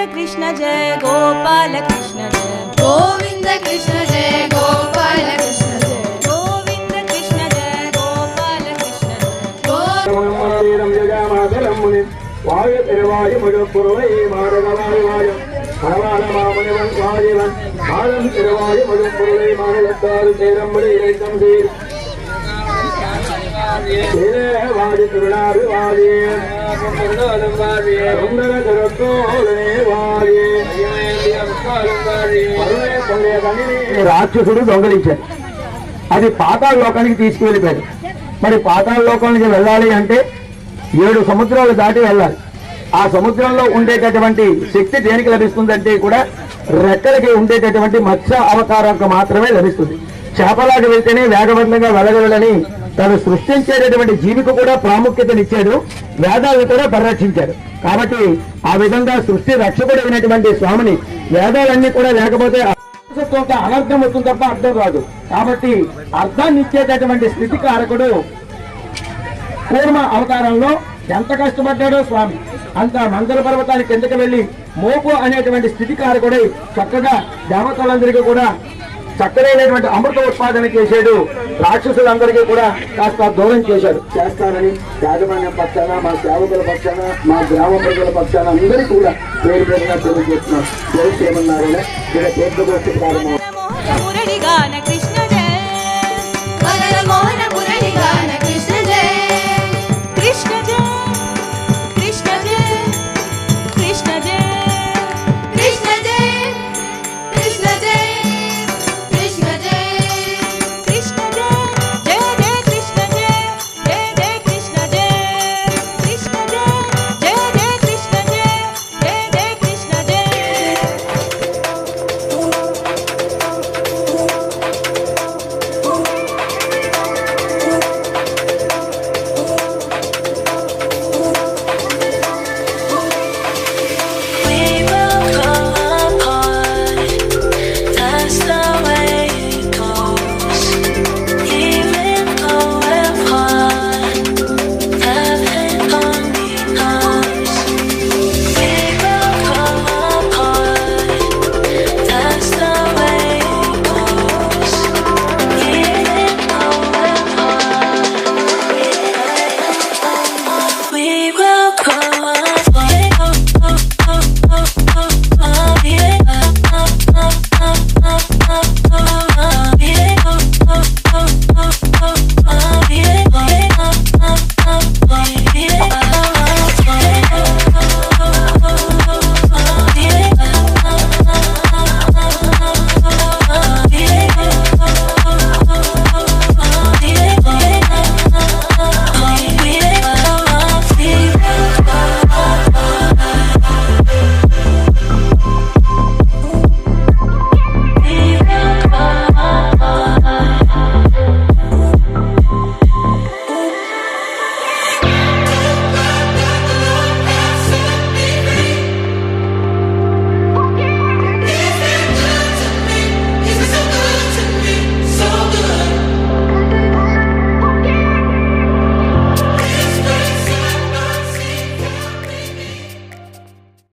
कृष्ण जय गोपाल कृष्ण जय गोविंद कृष्ण जय गोपाल कृष्ण जय गोविंद कृष्ण जय गोपाल कृष्ण जय वायु तिरुवायु मुजुपुरुवै मारगवायुवायु हरवालमामुनिवन् स्वादिवन् आलं तिरुवायु मुजुपुरुवै मानगत्तारु तेरम्मणि इरैतं सीर वादि तुरुणाभिवादि सुन्दर जगत्तोलने वादि రాక్షసుడు దొంగలించాడు. అది పాతాళ లోకానికి తీసుకువెళ్ళిపోయాడు. మరి పాతాళ లోకానికి వెళ్ళాలి అంటే 7 సముద్రాలు దాటి వెళ్ళాలి. ఆ సముద్రంలో ఉండేటటువంటి శక్తి దేనికి లభిస్తుందంటే కూడా రెక్కలకి ఉండేటటువంటి మత్స్య అవతారంకు మాత్రమే లభిస్తుంది. చేపలాగా వెళ్తేనే వేగవంతంగా వెళ్ళగలడని తను సృష్టించేటటువంటి జీవికి కూడా ప్రాముఖ్యతనిచ్చాడు. వేదాలను కూడా పరిరక్షించాడు. కాబట్టి ఆ విధంగా సృష్టి రక్షకుడైనటువంటి స్వామిని వేదాలన్నీ కూడా లేకపోతే అనర్థం వస్తుంది తప్ప అర్థం రాదు. కాబట్టి అర్థాన్ని ఇచ్చేటటువంటి స్థితి కారకుడు కూర్మ అవతారంలో ఎంత కష్టపడ్డాడో స్వామి అంత మంగళ పర్వతానికి కిందకి వెళ్లి మోపు అనేటువంటి స్థితి కారకుడై చక్కగా దేవతలందరికీ కూడా చక్కరైనటువంటి అమృత ఉత్పాదన చేశాడు. రాక్షసులందరికీ కూడా కాస్త దూరం చేస్తారని యాజమాన్యం పక్షాన, మా సేవకుల పక్షాన, మా గ్రామ ప్రజల పక్షాన అందరికీ కూడా పేరు పేరుగా తెలియజేస్తున్నాం. జై శ్రీమన్నారాయణ. ఇక్కడ తీర్థగోష్ఠి ప్రారంభం.